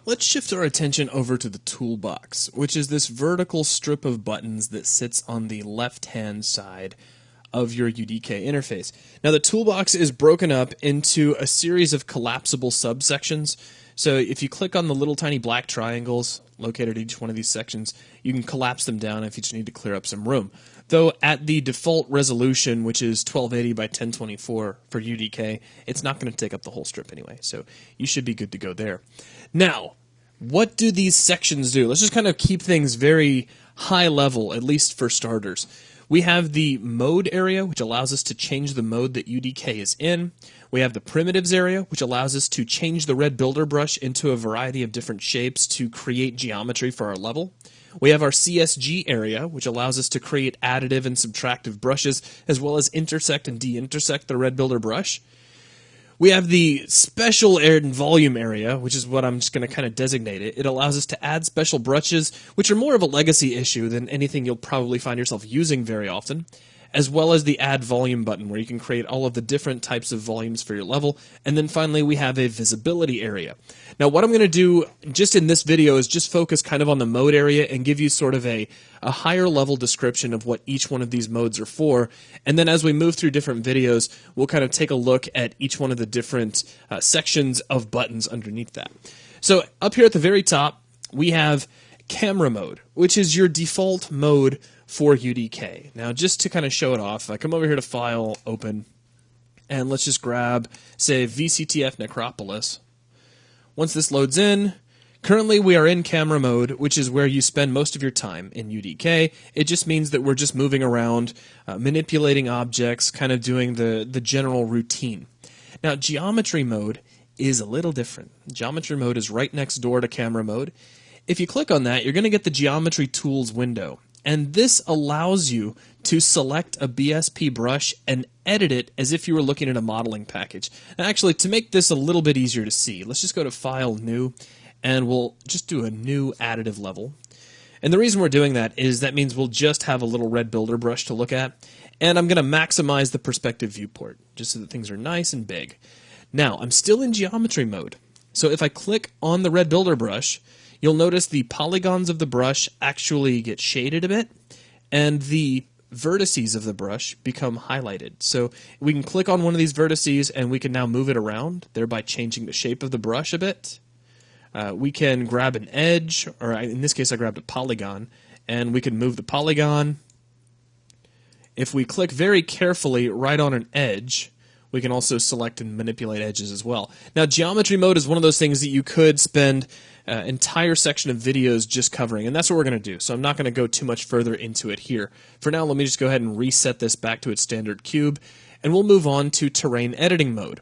Let's shift our attention over to the Toolbox, which is this vertical strip of buttons that sits on the left-hand side of your UDK interface. Now, the Toolbox is broken up into a series of collapsible subsections. So if you click on the little tiny black triangles located at each one of these sections, you can collapse them down if you just need to clear up some room. Though at the default resolution, which is 1280 by 1024 for UDK, it's not going to take up the whole strip anyway, so you should be good to go there. Now, what do these sections do? Let's just kind of keep things very high level, at least for starters. We have the mode area, which allows us to change the mode that UDK is in. We have the primitives area, which allows us to change the red builder brush into a variety of different shapes to create geometry for our level. We have our CSG area, which allows us to create additive and subtractive brushes, as well as intersect and de-intersect the red builder brush. We have the special and volume area, which is what I'm just going to kind of designate it. It allows us to add special brushes, which are more of a legacy issue than anything you'll probably find yourself using very often, as well as the add volume button, where you can create all of the different types of volumes for your level. And then finally, we have a visibility area. Now, what I'm going to do just in this video is just focus kind of on the mode area and give you sort of a higher level description of what each one of these modes are for. And then as we move through different videos, we'll kind of take a look at each one of the different sections of buttons underneath that. So up here at the very top, we have camera mode, which is your default mode for UDK. Now, just to kind of show it off, I come over here to File, Open, and let's just grab, say, VCTF Necropolis. Once this loads in, currently we are in camera mode, which is where you spend most of your time in UDK. It just means that we're just moving around, manipulating objects, kind of doing the general routine. Now, geometry mode is a little different. Geometry mode is right next door to camera mode. If you click on that, you're going to get the Geometry Tools window. And this allows you to select a BSP brush and edit it as if you were looking at a modeling package. And actually, to make this a little bit easier to see, let's just go to File, New, and we'll just do a new additive level. And the reason we're doing that is that means we'll just have a little red builder brush to look at. And I'm going to maximize the perspective viewport, just so that things are nice and big. Now, I'm still in geometry mode. So if I click on the red builder brush, you'll notice the polygons of the brush actually get shaded a bit, and the vertices of the brush become highlighted. So we can click on one of these vertices, and we can now move it around, thereby changing the shape of the brush a bit. We can grab an edge, or in this case I grabbed a polygon, and we can move the polygon. If we click very carefully right on an edge, we can also select and manipulate edges as well. Now, geometry mode is one of those things that you could spend an entire section of videos just covering, and that's what we're going to do. So I'm not going to go too much further into it here. For now, let me just go ahead and reset this back to its standard cube, and we'll move on to terrain editing mode.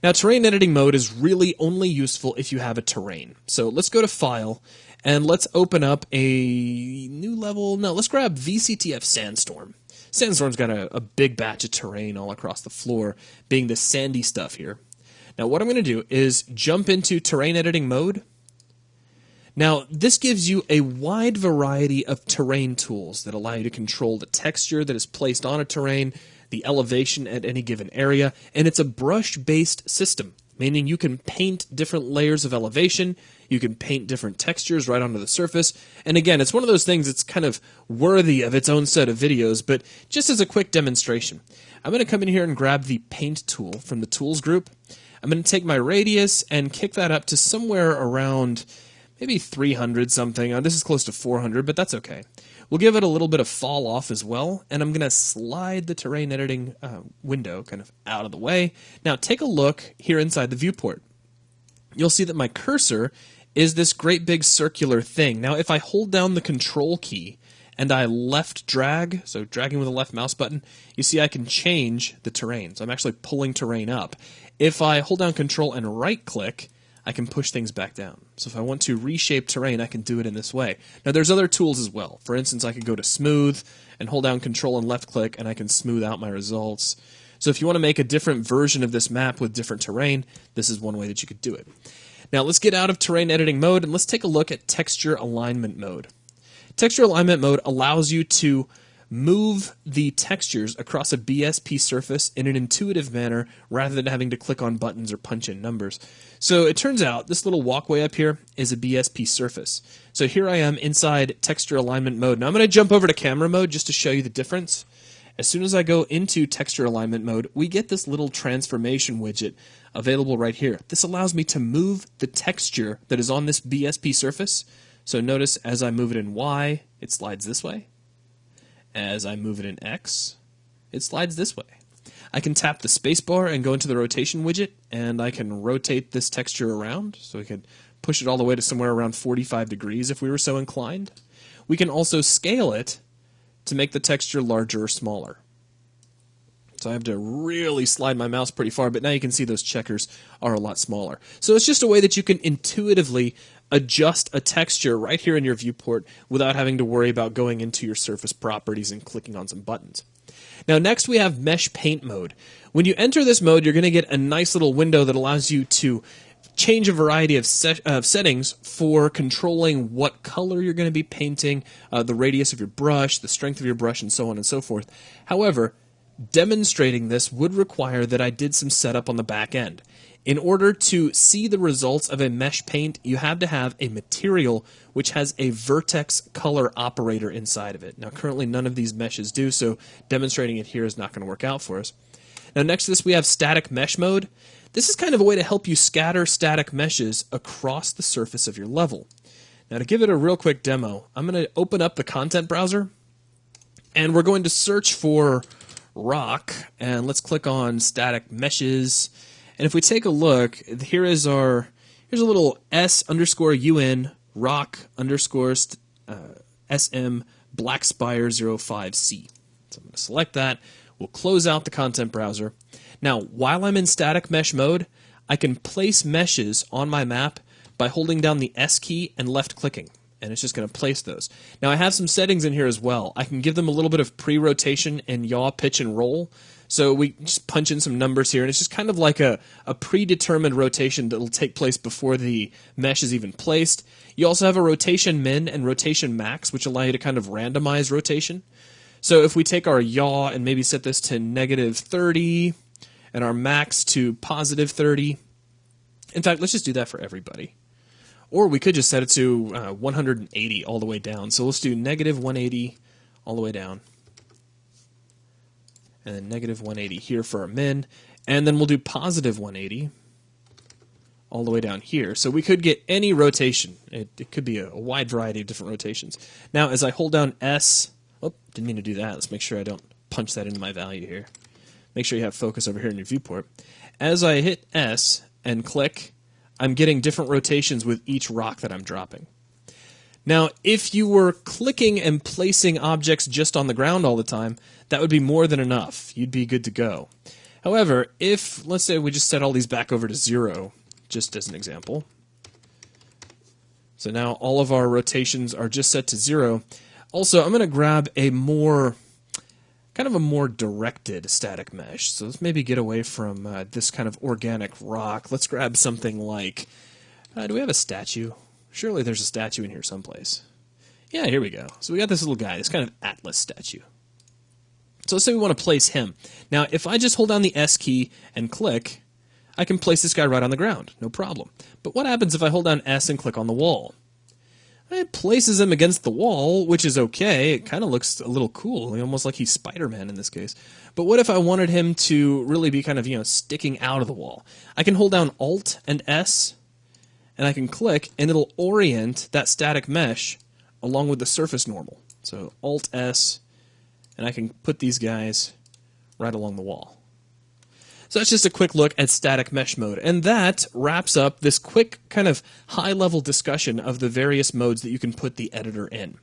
Now, terrain editing mode is really only useful if you have a terrain. So let's go to File, and let's open up a new level. No, let's grab VCTF Sandstorm. Sandstorm's got a big batch of terrain all across the floor, being the sandy stuff here. Now, what I'm going to do is jump into terrain editing mode. Now, this gives you a wide variety of terrain tools that allow you to control the texture that is placed on a terrain, the elevation at any given area, and it's a brush-based system, meaning you can paint different layers of elevation, you can paint different textures right onto the surface, and again, it's one of those things that's kind of worthy of its own set of videos, but just as a quick demonstration, I'm going to come in here and grab the Paint tool from the Tools group. I'm going to take my radius and kick that up to somewhere around maybe 300 something. This is close to 400, but that's okay. We'll give it a little bit of fall off as well, and I'm going to slide the terrain editing window kind of out of the way. Now take a look here inside the viewport. You'll see that my cursor is this great big circular thing. Now if I hold down the Control key and I left drag, so dragging with the left mouse button, you see I can change the terrain. So I'm actually pulling terrain up. If I hold down Control and right click, I can push things back down. So if I want to reshape terrain, I can do it in this way. Now there's other tools as well. For instance, I could go to Smooth and hold down Control and left click, and I can smooth out my results. So if you want to make a different version of this map with different terrain, this is one way that you could do it. Now let's get out of terrain editing mode and let's take a look at texture alignment mode. Texture alignment mode allows you to move the textures across a BSP surface in an intuitive manner rather than having to click on buttons or punch in numbers. So it turns out this little walkway up here is a BSP surface. So here I am inside texture alignment mode. Now I'm going to jump over to camera mode just to show you the difference. As soon as I go into texture alignment mode, we get this little transformation widget available right here. This allows me to move the texture that is on this BSP surface. So notice as I move it in Y, it slides this way. As I move it in X, it slides this way. I can tap the spacebar and go into the rotation widget, and I can rotate this texture around. So we could push it all the way to somewhere around 45 degrees if we were so inclined. We can also scale it to make the texture larger or smaller. So I have to really slide my mouse pretty far, but now you can see those checkers are a lot smaller. So it's just a way that you can intuitively adjust a texture right here in your viewport without having to worry about going into your surface properties and clicking on some buttons. Now next we have Mesh Paint mode. When you enter this mode, you're going to get a nice little window that allows you to change a variety of settings for controlling what color you're going to be painting, the radius of your brush, the strength of your brush, and so on and so forth. However, demonstrating this would require that I did some setup on the back end. In order to see the results of a mesh paint, you have to have a material which has a vertex color operator inside of it. Now currently none of these meshes do, so demonstrating it here is not going to work out for us. Now next to this we have static mesh mode. This is kind of a way to help you scatter static meshes across the surface of your level. Now to give it a real quick demo, I'm going to open up the content browser and we're going to search for rock, and let's click on static meshes. And if we take a look, here's a little S_UN rock underscore SM Blackspire05C. So I'm going to select that. We'll close out the content browser. Now, while I'm in static mesh mode, I can place meshes on my map by holding down the S key and left clicking. And it's just going to place those. Now I have some settings in here as well. I can give them a little bit of pre-rotation and yaw, pitch, and roll. So we just punch in some numbers here, and it's just kind of like a predetermined rotation that will take place before the mesh is even placed. You also have a rotation min and rotation max, which allow you to kind of randomize rotation. So if we take our yaw and maybe set this to -30 and our max to +30. In fact, let's just do that for everybody. Or we could just set it to 180 all the way down. So let's do -180 all the way down. And then -180 here for our min. And then we'll do +180 all the way down here. So we could get any rotation. It could be a wide variety of different rotations. Now as I hold down S, oh, didn't mean to do that. Let's make sure I don't punch that into my value here. Make sure you have focus over here in your viewport. As I hit S and click, I'm getting different rotations with each rock that I'm dropping. Now, if you were clicking and placing objects just on the ground all the time, that would be more than enough. You'd be good to go. However, if, let's say we just set all these back over to 0, just as an example. So now all of our rotations are just set to 0. Also, I'm going to grab a more directed static mesh. So let's maybe get away from this kind of organic rock. Let's grab something like, do we have a statue? Surely there's a statue in here someplace. Yeah, here we go. So we got this little guy, this kind of Atlas statue. So let's say we want to place him. Now, if I just hold down the S key and click, I can place this guy right on the ground, no problem. But what happens if I hold down S and click on the wall? It places him against the wall, which is okay. It kind of looks a little cool, almost like he's Spider-Man in this case. But what if I wanted him to really be kind of, sticking out of the wall? I can hold down Alt and S, and I can click, and it'll orient that static mesh along with the surface normal. So Alt S, and I can put these guys right along the wall. So that's just a quick look at static mesh mode, and that wraps up this quick kind of high-level discussion of the various modes that you can put the editor in.